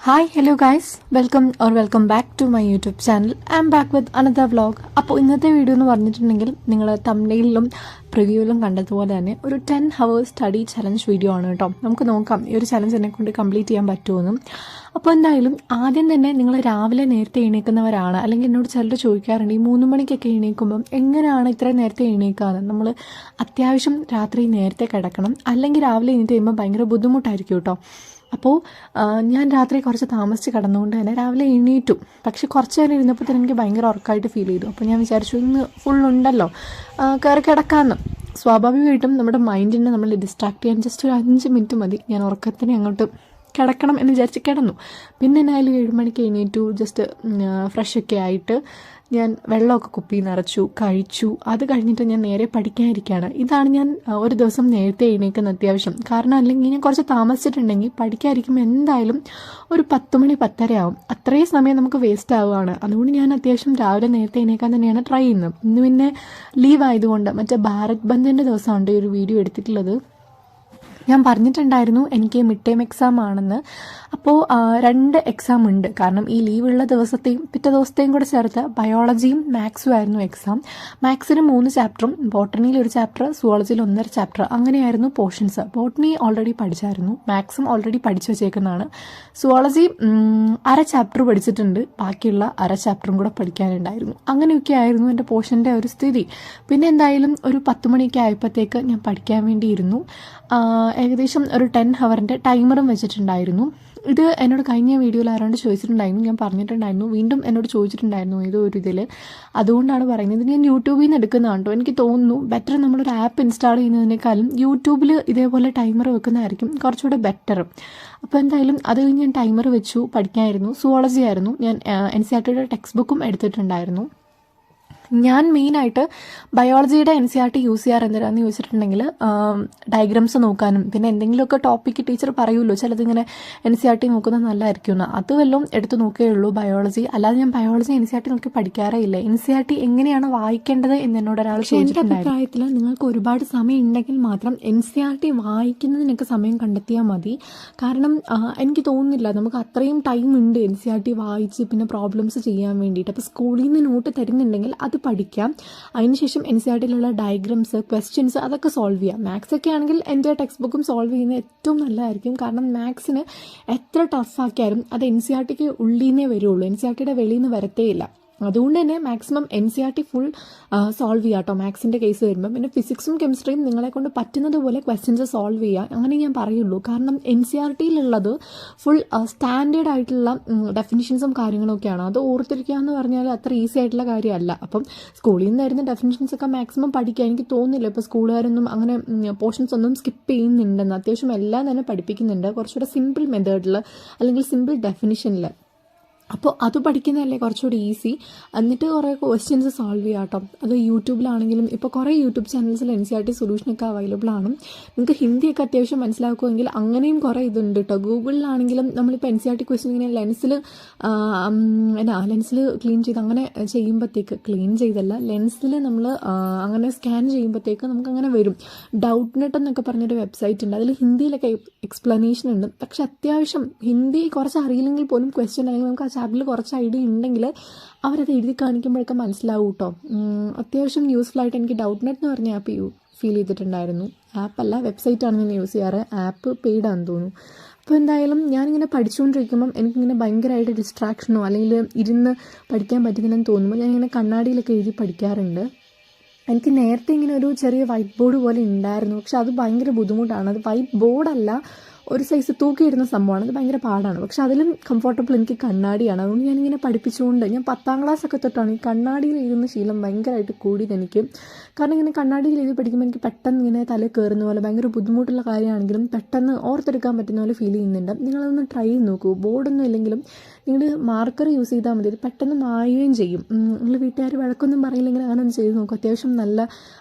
Hi hello guys welcome back to my YouTube channel. I'm back with another vlog. അപ്പോൾ ഇന്നത്തെ video എന്ന് പറഞ്ഞിട്ടുണ്ടെങ്കിൽ നിങ്ങൾ തംബ്നെയിലും പ്രിവ്യൂവിലും കണ്ടതുപോലെ തന്നെ ഒരു 10 hours സ്റ്റഡി ചലഞ്ച് വീഡിയോ ആണ് കേട്ടോ. നമുക്ക് നോക്കാം ഈ ഒരു ചലഞ്ച് എന്നെ കൊണ്ട് കംപ്ലീറ്റ് ചെയ്യാൻ പറ്റുമെന്നും. അപ്പോൾ എന്തായാലും ആദ്യം തന്നെ നിങ്ങൾ രാവിലെ നേരത്തെ എണീക്കുന്നവരാണ്, അല്ലെങ്കിൽ എന്നോട് ചിലർ ചോദിക്കാറുണ്ട് ഈ 3 മണിക്കൊക്കെ എണീക്കുമ്പം എങ്ങനെയാണ് ഇത്രയും നേരത്തെ എണീക്കാന്ന്. നമ്മൾ അത്യാവശ്യം രാത്രി നേരത്തെ കിടക്കണം, അല്ലെങ്കിൽ രാവിലെ എണീറ്റ് കഴിയുമ്പോൾ ഭയങ്കര ബുദ്ധിമുട്ടായിരിക്കും കേട്ടോ. അപ്പോൾ ഞാൻ രാത്രി കുറച്ച് താമസിച്ച് കിടന്നുകൊണ്ട് തന്നെ രാവിലെ എണീറ്റു. പക്ഷെ കുറച്ച് നേരം ഇരുന്നപ്പോൾ തന്നെ എനിക്ക് ഭയങ്കര ഉറക്കമായിട്ട് ഫീൽ ചെയ്തു. അപ്പോൾ ഞാൻ വിചാരിച്ചു ഇന്ന് ഫുള്ളുണ്ടല്ലോ, കയറി കിടക്കാമെന്ന്. സ്വാഭാവികമായിട്ടും നമ്മുടെ മൈൻഡിനെ നമ്മൾ ഡിസ്ട്രാക്ട് ചെയ്യാൻ ജസ്റ്റ് ഒരു 5 മിനിറ്റ് മതി. ഞാൻ ഉറക്കത്തിന് അങ്ങോട്ട് കിടക്കണം എന്ന് വിചാരിച്ച് കിടന്നു. പിന്നെ എന്നായാലും 7 മണിക്ക് എണീറ്റു. ജസ്റ്റ് ഫ്രഷൊക്കെ ആയിട്ട് ഞാൻ വെള്ളമൊക്കെ കുപ്പി നിറച്ചു, കഴിച്ചു. അത് കഴിഞ്ഞിട്ട് ഞാൻ നേരെ പഠിക്കാനിരിക്കുകയാണ്. ഇതാണ് ഞാൻ ഒരു ദിവസം നേരത്തെ എണീക്കുന്ന അത്യാവശ്യം. കാരണം അല്ലെങ്കിൽ ഞാൻ കുറച്ച് താമസിച്ചിട്ടുണ്ടെങ്കിൽ പഠിക്കാതിരിക്കുമ്പോൾ എന്തായാലും ഒരു 10 മണി 10:30 ആവും. അത്രയും സമയം നമുക്ക് വേസ്റ്റ് ആവുകയാണ്. അതുകൊണ്ട് ഞാൻ അത്യാവശ്യം രാവിലെ നേരത്തെ എണീക്കാൻ തന്നെയാണ് ട്രൈ ചെയ്യുന്നത്. ഇന്ന് പിന്നെ ലീവ് ആയതുകൊണ്ട് മറ്റേ ഭാരത് ബന്ദിൻ്റെ ദിവസമുണ്ട് ഈ ഒരു വീഡിയോ എടുത്തിട്ടുള്ളത്. ഞാൻ പറഞ്ഞിട്ടുണ്ടായിരുന്നു എനിക്ക് മിഡ് ടേം എക്സാം ആണെന്ന്. അപ്പോൾ 2 എക്സാം ഉണ്ട്. കാരണം ഈ ലീവുള്ള ദിവസത്തെയും പിറ്റേ ദിവസത്തെയും കൂടെ ചേർത്ത് ബയോളജിയും മാത്സും ആയിരുന്നു എക്സാം. മാത്സിന് 3 ചാപ്റ്ററും ബോട്ടണിയിൽ 1 ചാപ്റ്റർ, സുവോളജിയിൽ 1.5 ചാപ്റ്റർ, അങ്ങനെയായിരുന്നു പോർഷൻസ്. ബോട്ടണി ഓൾറെഡി പഠിച്ചായിരുന്നു, മാത്സും ഓൾറെഡി പഠിച്ചു വെച്ചേക്കുന്നതാണ്. സുവോളജി 1/2 ചാപ്റ്റർ പഠിച്ചിട്ടുണ്ട്, ബാക്കിയുള്ള 1/2 ചാപ്റ്ററും കൂടെ പഠിക്കാനുണ്ടായിരുന്നു. അങ്ങനെയൊക്കെ ആയിരുന്നു എൻ്റെ പോർഷൻ്റെ ഒരു സ്ഥിതി. പിന്നെ എന്തായാലും ഒരു 10 മണിയൊക്കെ ആയപ്പോഴത്തേക്ക് ഞാൻ പഠിക്കാൻ വേണ്ടിയിരുന്നു. ഏകദേശം ഒരു 10 hour ടൈമറും വെച്ചിട്ടുണ്ടായിരുന്നു. ഇത് എന്നോട് കഴിഞ്ഞ വീഡിയോയിൽ ആരാണ്ട് ചോദിച്ചിട്ടുണ്ടായിരുന്നു, ഞാൻ പറഞ്ഞിട്ടുണ്ടായിരുന്നു. വീണ്ടും എന്നോട് ചോദിച്ചിട്ടുണ്ടായിരുന്നു ഏതോ ഒരു ഇതിൽ. അതുകൊണ്ടാണ് പറയുന്നത്. ഇത് ഞാൻ യൂട്യൂബിൽ നിന്ന് എടുക്കുന്നതാണ് കേട്ടോ. എനിക്ക് തോന്നുന്നു ബെറ്റർ നമ്മളൊരു ആപ്പ് ഇൻസ്റ്റാൾ ചെയ്യുന്നതിനേക്കാളും യൂട്യൂബിൽ ഇതേപോലെ ടൈമർ വെക്കുന്നതായിരിക്കും കുറച്ചുകൂടെ ബെറ്റർ. അപ്പോൾ എന്തായാലും അത് കഴിഞ്ഞ് ഞാൻ ടൈമർ വെച്ചു. പഠിക്കാനായിരുന്നു. സുവോളജി ആയിരുന്നു. ഞാൻ NCERTയുടെ ടെക്സ്റ്റ് ബുക്കും എടുത്തിട്ടുണ്ടായിരുന്നു. ഞാൻ മെയിനായിട്ട് ബയോളജിയുടെ NCERT യൂസ് ചെയ്യാറ് എന്തിനാന്ന് ചോദിച്ചിട്ടുണ്ടെങ്കിൽ ഡയഗ്രാംസ് നോക്കാനും പിന്നെ എന്തെങ്കിലുമൊക്കെ ടോപ്പിക്ക് ടീച്ചർ പറയുമല്ലോ ചിലതിങ്ങനെ NCERT നോക്കുന്നത് നല്ലതായിരിക്കും എന്ന്, അത് വല്ലതും എടുത്ത് നോക്കുകയുള്ളൂ ബയോളജി. അല്ലാതെ ഞാൻ ബയോളജി NCERT നോക്കി പഠിക്കാറേ ഇല്ല. NCERT എങ്ങനെയാണ് വായിക്കേണ്ടത് എന്ന് എന്നോട് ഒരാൾ ചോദിച്ചിട്ടുണ്ടായിരുന്നു. എൻ്റെ അഭിപ്രായത്തിൽ നിങ്ങൾക്ക് ഒരുപാട് സമയം ഉണ്ടെങ്കിൽ മാത്രം NCERT വായിക്കുന്നതിനൊക്കെ സമയം കണ്ടെത്തിയാൽ മതി. കാരണം എനിക്ക് തോന്നുന്നില്ല നമുക്ക് അത്രയും ടൈം ഉണ്ട് NCERT വായിച്ച് പിന്നെ പ്രോബ്ലംസ് ചെയ്യാൻ വേണ്ടിയിട്ട്. അപ്പോൾ സ്കൂളിൽ നിന്ന് നോട്ട് തരുന്നുണ്ടെങ്കിൽ അത് പഠിക്കാം. അതിനുശേഷം NCERTയിലുള്ള ഡയഗ്രാംസ്, ക്വസ്റ്റ്യൻസ് അതൊക്കെ സോൾവ് ചെയ്യാം. മാത്സ് ഒക്കെ ആണെങ്കിൽ എൻ്റെ ടെക്സ്റ്റ് ബുക്കും സോൾവ് ചെയ്യുന്നത് ഏറ്റവും നല്ലതായിരിക്കും. കാരണം മാത്സിന് എത്ര ടഫാക്കിയാലും അത് NCERTക്ക് ഉള്ളിൽ നിന്നേ വരുള്ളൂ, NCERTയുടെ വെളിയിൽ നിന്ന് വരത്തേ ഇല്ല. അതുകൊണ്ട് തന്നെ മാക്സിമം NCERT ഫുൾ സോൾവ് ചെയ്യുക കേട്ടോ മാത്സിൻ്റെ കേസ് വരുമ്പം. പിന്നെ ഫിസിക്സും കെമിസ്ട്രിയും നിങ്ങളെ കൊണ്ട് പറ്റുന്നത് പോലെ ക്വസ്റ്റ്യൻസ് സോൾവ് ചെയ്യുക, അങ്ങനെ ഞാൻ പറയുള്ളൂ. കാരണം NCERTയിലുള്ളത് ഫുൾ സ്റ്റാൻഡേർഡ് ആയിട്ടുള്ള ഡെഫിനിഷൻസും കാര്യങ്ങളൊക്കെയാണ്. അത് ഓർത്തിരിക്കുക എന്ന് പറഞ്ഞാൽ അത്ര ഈസി ആയിട്ടുള്ള കാര്യമല്ല. അപ്പം സ്കൂളിൽ നിന്ന് വരുന്ന ഡെഫിനിഷൻസ് ഒക്കെ മാക്സിമം പഠിക്കുക. എനിക്ക് തോന്നുന്നില്ല ഇപ്പോൾ സ്കൂളുകാരൊന്നും അങ്ങനെ പോർഷൻസ് ഒന്നും സ്കിപ്പ് ചെയ്യുന്നുണ്ടെന്ന്. അത്യാവശ്യം എല്ലാം തന്നെ പഠിപ്പിക്കുന്നുണ്ട്, കുറച്ചുകൂടെ സിമ്പിൾ മെത്തേഡിൽ അല്ലെങ്കിൽ സിമ്പിൾ ഡെഫിനിഷനിൽ. അപ്പോൾ അത് പഠിക്കുന്നതല്ലേ കുറച്ചുകൂടി ഈസി. എന്നിട്ട് കുറേ ക്വസ്റ്റ്യൻസ് സോൾവ് ചെയ്യാം കേട്ടോ. അത് യൂട്യൂബിലാണെങ്കിലും ഇപ്പോൾ കുറേ യൂട്യൂബ് ചാനൽസിൽ NCERT സൊല്യൂഷനൊക്കെ അവൈലബിൾ ആണ്. നിങ്ങൾക്ക് ഹിന്ദിയൊക്കെ അത്യാവശ്യം മനസ്സിലാക്കുമെങ്കിൽ അങ്ങനെയും കുറേ ഇതുണ്ട് കേട്ടോ. ഗൂഗിളിലാണെങ്കിലും നമ്മളിപ്പോൾ NCERT ക്വസ്റ്റ്യൻ ഇങ്ങനെ ലെൻസിൽ ക്ലീൻ ചെയ്ത് അങ്ങനെ ചെയ്യുമ്പോഴത്തേക്ക്, ക്ലീൻ ചെയ്തല്ല ലെൻസിൽ നമ്മൾ അങ്ങനെ സ്കാൻ ചെയ്യുമ്പോഴത്തേക്ക് നമുക്കങ്ങനെ വരും. ഡൗട്ട് നെറ്റ് എന്നൊക്കെ പറഞ്ഞൊരു വെബ്സൈറ്റ് ഉണ്ട്, അതിൽ ഹിന്ദിയിലൊക്കെ എക്സ്പ്ലനേഷൻ ഉണ്ട്. പക്ഷെ അത്യാവശ്യം ഹിന്ദി കുറച്ച് അറിയില്ലെങ്കിൽ പോലും ക്വസ്റ്റ്യൻ അല്ലെങ്കിൽ നമുക്ക് ചാപ്റ്ററിൽ കുറച്ച് ഐഡിയ ഉണ്ടെങ്കിൽ അവരത് എഴുതി കാണിക്കുമ്പോഴൊക്കെ മനസ്സിലാവും കേട്ടോ. അത്യാവശ്യം യൂസ്ഫുൾ ആയിട്ട് എനിക്ക് ഡൗട്ട് നെറ്റ് എന്ന് പറഞ്ഞ ആപ്പ് ഫീൽ ചെയ്തിട്ടുണ്ടായിരുന്നു. ആപ്പല്ല, വെബ്സൈറ്റാണ് ഞാൻ യൂസ് ചെയ്യാറ്. ആപ്പ് പെയ്ഡാണെന്ന് തോന്നുന്നു. അപ്പോൾ എന്തായാലും ഞാനിങ്ങനെ പഠിച്ചുകൊണ്ടിരിക്കുമ്പം എനിക്കിങ്ങനെ ഭയങ്കരമായിട്ട് ഡിസ്ട്രാക്ഷനോ അല്ലെങ്കിൽ ഇരുന്ന് പഠിക്കാൻ പറ്റുന്നില്ലെന്ന് തോന്നുമ്പോൾ ഞാനിങ്ങനെ കണ്ണാടിയിലൊക്കെ എഴുതി പഠിക്കാറുണ്ട്. എനിക്ക് നേരത്തെ ഇങ്ങനെ ഒരു ചെറിയ വൈറ്റ് ബോർഡ് പോലെ ഉണ്ടായിരുന്നു, പക്ഷെ അത് ഭയങ്കര ബുദ്ധിമുട്ടാണ്. അത് വൈറ്റ് ബോർഡല്ല, ഒരു സൈസ് തൂക്കിയിടുന്ന സംഭവമാണ്. അത് ഭയങ്കര പാടാണ്. പക്ഷെ അതിലും കംഫർട്ടബിൾ എനിക്ക് കണ്ണാടിയാണ്. അതുകൊണ്ട് ഞാനിങ്ങനെ പഠിപ്പിച്ചുകൊണ്ട് ഞാൻ 10ാം ക്ലാസ്സൊക്കെ തൊട്ടാണ് ഈ കണ്ണാടിയിൽ എഴുതുന്ന ശീലം ഭയങ്കരമായിട്ട് കൂടിയത് എനിക്ക്. കാരണം ഇങ്ങനെ കണ്ണാടിയിൽ എഴുതി പഠിക്കുമ്പോൾ എനിക്ക് പെട്ടെന്ന് ഇങ്ങനെ തല കയറുന്ന പോലെ ഭയങ്കര ബുദ്ധിമുട്ടുള്ള കാര്യമാണെങ്കിലും പെട്ടെന്ന് ഓർത്തെടുക്കാൻ പറ്റുന്ന പോലെ ഫീൽ ചെയ്യുന്നുണ്ട്. നിങ്ങളതൊന്ന് ട്രൈ ചെയ്ത് നോക്കൂ. ബോർഡൊന്നും ഇല്ലെങ്കിലും നിങ്ങൾ മാർക്കർ യൂസ് ചെയ്താൽ മതി, അത് പെട്ടെന്ന് മായുകയും ചെയ്യും. നിങ്ങൾ വീട്ടുകാർ വഴക്കൊന്നും പറയില്ലെങ്കിൽ അങ്ങനെ ഒന്ന് ചെയ്ത് നോക്കും. അത്യാവശ്യം നല്ല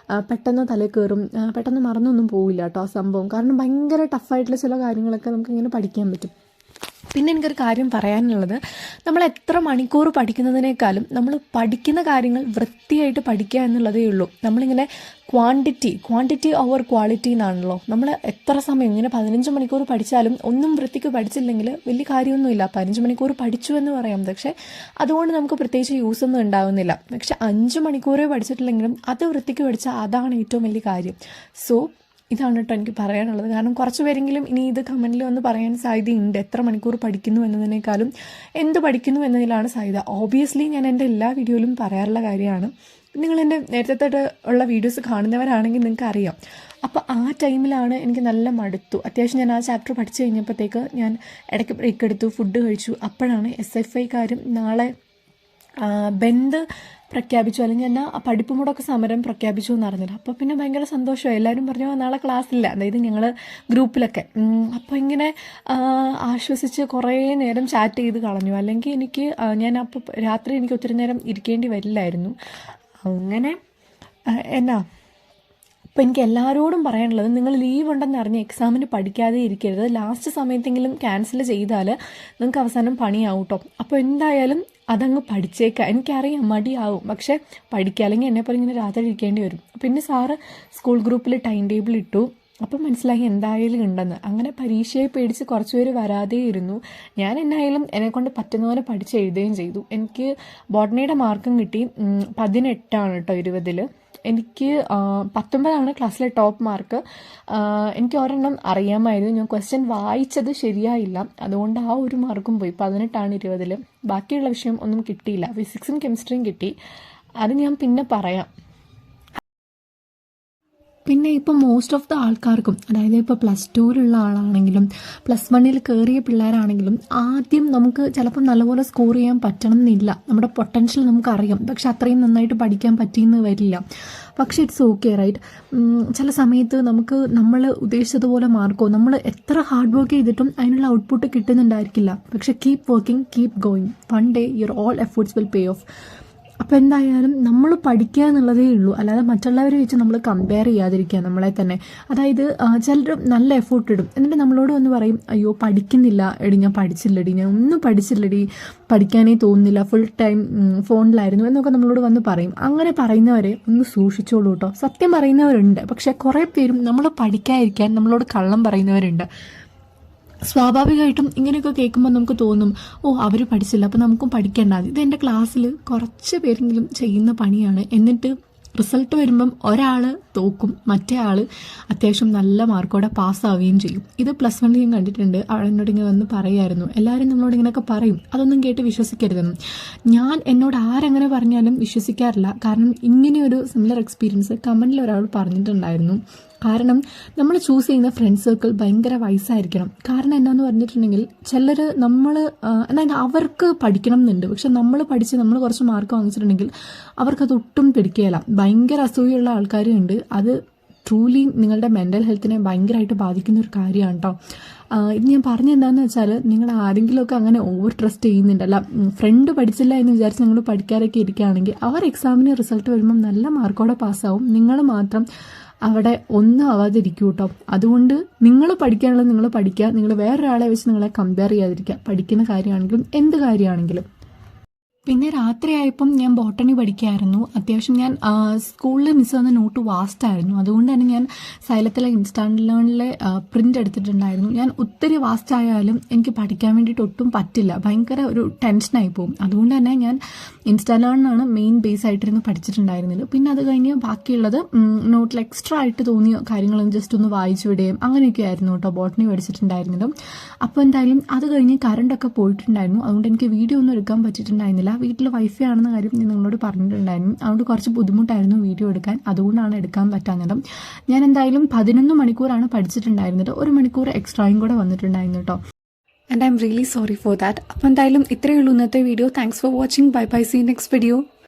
പെട്ടെന്ന് തല കയറും, പെട്ടെന്ന് മറന്നൊന്നും പോവില്ല കേട്ടോ ആ സംഭവം. കാരണം ഭയങ്കര ടഫായിട്ടുള്ള ചില കാര്യങ്ങളൊക്കെ നമുക്കിങ്ങനെ പഠിക്കാൻ പറ്റും. പിന്നെ എനിക്കൊരു കാര്യം പറയാനുള്ളത്, നമ്മൾ എത്ര മണിക്കൂർ പഠിക്കുന്നതിനേക്കാളും നമ്മൾ പഠിക്കുന്ന കാര്യങ്ങൾ വൃത്തിയായിട്ട് പഠിക്കുക എന്നുള്ളതേ ഉള്ളൂ. നമ്മളിങ്ങനെ ക്വാണ്ടിറ്റി ഓവർ ക്വാളിറ്റി എന്നാണല്ലോ. നമ്മൾ എത്ര സമയം ഇങ്ങനെ 15 മണിക്കൂർ പഠിച്ചാലും ഒന്നും വൃത്തിക്ക് പഠിച്ചില്ലെങ്കിൽ വലിയ കാര്യമൊന്നുമില്ല. 15 മണിക്കൂർ പഠിച്ചു എന്ന് പറയാം, പക്ഷേ അതുകൊണ്ട് നമുക്ക് പ്രത്യേകിച്ച് യൂസ് ഒന്നും ഉണ്ടാവുന്നില്ല. പക്ഷെ 5 മണിക്കൂറേ പഠിച്ചിട്ടില്ലെങ്കിലും അത് വൃത്തിക്ക് പഠിച്ചാൽ അതാണ് ഏറ്റവും വലിയ കാര്യം. സോ ഇതാണ് കേട്ടോ എനിക്ക് പറയാനുള്ളത്. കാരണം കുറച്ച് പേരെങ്കിലും ഇനി ഇത് കമൻറ്റിൽ വന്ന് പറയാൻ സാധ്യതയുണ്ട്, എത്ര മണിക്കൂർ പഠിക്കുന്നു എന്നതിനേക്കാളും എന്ത് പഠിക്കുന്നു എന്നതിലാണ് സാധ്യത. ഓബിയസ്ലി ഞാൻ എൻ്റെ എല്ലാ വീഡിയോയിലും പറയാറുള്ള കാര്യമാണ്. നിങ്ങൾ എൻ്റെ നേരത്തെ ഉള്ള വീഡിയോസ് കാണുന്നവരാണെങ്കിൽ നിങ്ങൾക്ക് അറിയാം. അപ്പോൾ ആ ടൈമിലാണ് എനിക്ക് നല്ല മടുത്തു. അത്യാവശ്യം ഞാൻ ആ ചാപ്റ്റർ പഠിച്ചു കഴിഞ്ഞപ്പോഴത്തേക്ക് ഞാൻ ഇടയ്ക്ക് ബ്രേക്ക് എടുത്തു, ഫുഡ് കഴിച്ചു. അപ്പോഴാണ് SFIക്കാരും നാളെ ബന്ദ് പ്രഖ്യാപിച്ചു, അല്ലെങ്കിൽ എന്നാ പഠിപ്പ് മുടക്ക് സമരം പ്രഖ്യാപിച്ചു എന്ന് അറിഞ്ഞില്ല. അപ്പോൾ പിന്നെ ഭയങ്കര സന്തോഷമായി. എല്ലാവരും പറഞ്ഞു നാളെ ക്ലാസ് ഇല്ല, അതായത് ഞങ്ങൾ ഗ്രൂപ്പിലൊക്കെ. അപ്പോൾ ഇങ്ങനെ ആശ്വസിച്ച് കുറേ നേരം ചാറ്റ് ചെയ്ത് കളഞ്ഞു. അല്ലെങ്കിൽ എനിക്ക് അപ്പോൾ രാത്രി എനിക്ക് ഒത്തിരി നേരം ഇരിക്കേണ്ടി വരില്ലായിരുന്നു. അങ്ങനെ അപ്പോൾ എനിക്ക് എല്ലാവരോടും പറയാനുള്ളത്, നിങ്ങൾ ലീവ് ഉണ്ടെന്ന് അറിഞ്ഞ് എക്സാമിന് പഠിക്കാതെ ഇരിക്കരുത്. ലാസ്റ്റ് സമയത്തെങ്കിലും ക്യാൻസൽ ചെയ്താൽ നിങ്ങൾക്ക് അവസാനം പണിയാവും കേട്ടോ. അപ്പോൾ എന്തായാലും അതങ്ങ് പഠിച്ചേക്കാം. എനിക്കറിയാം മടിയാവും, പക്ഷേ പഠിക്കുക, അല്ലെങ്കിൽ എന്നെപ്പോലെ ഇങ്ങനെ രാത്രി ഇരിക്കേണ്ടി വരും. പിന്നെ സാറ് സ്കൂൾ ഗ്രൂപ്പിൽ ടൈം ടേബിൾ ഇട്ടു. അപ്പം മനസ്സിലായി എന്തായാലും ഉണ്ടെന്ന്. അങ്ങനെ പരീക്ഷയെ പേടിച്ച് കുറച്ച് പേര് വരാതെ ഇരുന്നു. ഞാൻ എന്നായാലും എന്നെക്കൊണ്ട് പറ്റുന്ന പോലെ പഠിച്ച് എഴുതുകയും ചെയ്തു. എനിക്ക് ബോട്ടണിയുടെ മാർക്കും കിട്ടി. 18 കേട്ടോ 20-ൽ. എനിക്ക് 19 ക്ലാസ്സിലെ ടോപ്പ് മാർക്ക്. എനിക്ക് ഒരെണ്ണം അറിയാമായിരുന്നു, ഞാൻ ക്വസ്റ്റ്യൻ വായിച്ചത് ശരിയായില്ല, അതുകൊണ്ട് ആ ഒരു മാർക്കും പോയി. 18 20-ൽ. ബാക്കിയുള്ള വിഷയം ഒന്നും കിട്ടിയില്ല. ഫിസിക്സും കെമിസ്ട്രിയും കിട്ടി, അത് ഞാൻ പിന്നെ പറയാം. പിന്നെ ഇപ്പോൾ മോസ്റ്റ് ഓഫ് ദ ആൾക്കാർക്കും, അതായത് ഇപ്പോൾ +2-ലുള്ള ആളാണെങ്കിലും +1-ൽ കയറിയ പിള്ളേരാണെങ്കിലും ആദ്യം നമുക്ക് ചിലപ്പോൾ നല്ലപോലെ സ്കോർ ചെയ്യാൻ പറ്റണം എന്നില്ല. നമ്മുടെ പൊട്ടൻഷ്യൽ നമുക്കറിയാം, പക്ഷെ അത്രയും നന്നായിട്ട് പഠിക്കാൻ പറ്റിയെന്ന് വരില്ല. പക്ഷെ ഇറ്റ്സ് ഓക്കെ റൈറ്റ്. ചില സമയത്ത് നമ്മൾ ഉദ്ദേശിച്ചതുപോലെ മാർക്കോ, നമ്മൾ എത്ര ഹാർഡ് വർക്ക് ചെയ്തിട്ടും അതിനുള്ള ഔട്ട്പുട്ട് കിട്ടുന്നുണ്ടായിരിക്കില്ല. പക്ഷെ keep working, keep going, one day your all efforts will pay of. അപ്പോൾ എന്തായാലും നമ്മൾ പഠിക്കുക എന്നുള്ളതേ ഉള്ളൂ, അല്ലാതെ മറ്റുള്ളവരെ വെച്ച് നമ്മൾ കമ്പയർ ചെയ്യാതിരിക്കുക നമ്മളെ തന്നെ. അതായത് ചിലർ നല്ല എഫേർട്ട് ഇടും, എന്നിട്ട് നമ്മളോട് വന്ന് പറയും, അയ്യോ പഠിക്കുന്നില്ല എടി, ഞാൻ പഠിച്ചില്ലടി, ഞാൻ ഒന്നും പഠിച്ചില്ലടി, പഠിക്കാനേ തോന്നുന്നില്ല, ഫുൾ ടൈം ഫോണിലായിരുന്നു എന്നൊക്കെ നമ്മളോട് വന്ന് പറയും. അങ്ങനെ പറയുന്നവരെ ഒന്ന് സൂക്ഷിച്ചോളൂ കേട്ടോ. സത്യം പറയുന്നവരുണ്ട്, പക്ഷെ കുറേ പേരും നമ്മൾ പഠിക്കാതിരിക്കാൻ നമ്മളോട് കള്ളം പറയുന്നവരുണ്ട്. സ്വാഭാവികമായിട്ടും ഇങ്ങനെയൊക്കെ കേൾക്കുമ്പോൾ നമുക്ക് തോന്നും, അവർ പഠിച്ചില്ല അപ്പോൾ നമുക്കും പഠിക്കേണ്ട. ഇത് എൻ്റെ ക്ലാസ്സിൽ കുറച്ച് പേരെങ്കിലും ചെയ്യുന്ന പണിയാണ്. എന്നിട്ട് റിസൾട്ട് വരുമ്പം ഒരാൾ തോക്കും, മറ്റേ ആൾ അത്യാവശ്യം നല്ല മാർക്കോടെ പാസ്സാവുകയും ചെയ്യും. ഇത് +1 ഞാൻ കണ്ടിട്ടുണ്ട്. അവൾ എന്നോട് ഇങ്ങനെ വന്ന് പറയുമായിരുന്നു, എല്ലാവരും നമ്മളോട് ഇങ്ങനെയൊക്കെ പറയും, അതൊന്നും കേട്ട് വിശ്വസിക്കരുതെന്ന്. ഞാൻ എന്നോട് ആരങ്ങനെ പറഞ്ഞാലും വിശ്വസിക്കാറില്ല. കാരണം ഇങ്ങനെയൊരു സിമിലർ എക്സ്പീരിയൻസ് കമൻറ്റിൽ ഒരാൾ പറഞ്ഞിട്ടുണ്ടായിരുന്നു. കാരണം നമ്മൾ ചൂസ് ചെയ്യുന്ന ഫ്രണ്ട് സർക്കിൾ ഭയങ്കര വയസ്സായിരിക്കണം. കാരണം എന്നാന്ന് പറഞ്ഞിട്ടുണ്ടെങ്കിൽ ചിലർ അതായത് അവർക്ക് പഠിക്കണം എന്നുണ്ട്, പക്ഷെ നമ്മൾ പഠിച്ച് നമ്മൾ കുറച്ച് മാർക്ക് വാങ്ങിച്ചിട്ടുണ്ടെങ്കിൽ അവർക്കത് ഒട്ടും പിടിക്കുകയില്ല. ഭയങ്കര അസൂയുള്ള ആൾക്കാരും ഉണ്ട്. അത് ട്രൂലി നിങ്ങളുടെ മെൻ്റൽ ഹെൽത്തിനെ ഭയങ്കരമായിട്ട് ബാധിക്കുന്ന ഒരു കാര്യമാണ് കേട്ടോ. ഇത് ഞാൻ പറഞ്ഞെന്താണെന്ന് വെച്ചാൽ, നിങ്ങൾ ആരെങ്കിലുമൊക്കെ അങ്ങനെ ഓവർ ട്രസ്റ്റ് ചെയ്യുന്നുണ്ടല്ല, ഫ്രണ്ട് പഠിച്ചില്ല എന്ന് വിചാരിച്ച് നിങ്ങൾ പഠിക്കാറൊക്കെ ഇരിക്കുകയാണെങ്കിൽ അവർ എക്സാമിന് റിസൾട്ട് വരുമ്പം നല്ല മാർക്കോടെ പാസ്സാവും. നിങ്ങൾ മാത്രം അവിടെ ഒന്നും ആവാതിരിക്കൂ കേട്ടോ. അതുകൊണ്ട് നിങ്ങൾ പഠിക്കാനുള്ളത് നിങ്ങൾ പഠിക്കുക, നിങ്ങൾ വേറൊരാളെ വെച്ച് നിങ്ങളെ കമ്പയർ ചെയ്യാതിരിക്കുക, പഠിക്കുന്ന കാര്യമാണെങ്കിലും എന്ത് കാര്യമാണെങ്കിലും. പിന്നെ രാത്രിയായപ്പം ഞാൻ ബോട്ടണി പഠിക്കായിരുന്നു. അത്യാവശ്യം ഞാൻ സ്കൂളിൽ മിസ് വന്ന നോട്ട് വാസ്റ്റായിരുന്നു, അതുകൊണ്ട് തന്നെ ഞാൻ സൈലത്തിലെ ഇൻസ്റ്റാന്റ് ലേണിലെ പ്രിൻ്റ് എടുത്തിട്ടുണ്ടായിരുന്നു. ഞാൻ ഒത്തിരി വാസ്റ്റ് ആയാലും എനിക്ക് പഠിക്കാൻ വേണ്ടിയിട്ട് ഒട്ടും പറ്റില്ല, ഭയങ്കര ഒരു ടെൻഷനായി പോകും. അതുകൊണ്ട് തന്നെ ഞാൻ ഇൻസ്റ്റാന്റ് ലേണിനാണ് മെയിൻ ബേസ് ആയിട്ടിരുന്ന് പഠിച്ചിട്ടുണ്ടായിരുന്നത്. പിന്നെ അത് കഴിഞ്ഞ് ബാക്കിയുള്ളത് നോട്ടിൽ എക്സ്ട്രാ ആയിട്ട് തോന്നിയ കാര്യങ്ങളും ജസ്റ്റ് ഒന്ന് വായിച്ചു വിടുകയും അങ്ങനെയൊക്കെ ആയിരുന്നു കേട്ടോ ബോട്ടണി പഠിച്ചിട്ടുണ്ടായിരുന്നത്. അപ്പോൾ എന്തായാലും അത് കഴിഞ്ഞ് കറണ്ടൊക്കെ പോയിട്ടുണ്ടായിരുന്നു, അതുകൊണ്ട് എനിക്ക് വീഡിയോ ഒന്നും എടുക്കാൻ പറ്റിയിട്ടുണ്ടായിരുന്നില്ല. വീട്ടിൽ വൈഫൈ ആണെന്ന കാര്യം ഞാൻ നിങ്ങളോട് പറഞ്ഞിട്ടുണ്ടായിരുന്നു. അതുകൊണ്ട് കുറച്ച് ബുദ്ധിമുട്ടായിരുന്നു വീഡിയോ എടുക്കാൻ, അതുകൊണ്ടാണ് എടുക്കാൻ പറ്റാഞ്ഞത്. ഞാൻ എന്തായാലും 11 മണിക്കൂറാണ് പഠിച്ചിട്ടുണ്ടായിരുന്നത്, 1 മണിക്കൂർ എക്സ്ട്രായും കൂടെ വന്നിട്ടുണ്ടായിരുന്നു കേട്ടോ. And I'm really sorry for that. അപ്പോൾ എന്തായാലും ഇത്രയേ ഉള്ളൂ ഇന്നത്തെ video. Thanks for watching. Bye bye, see next video.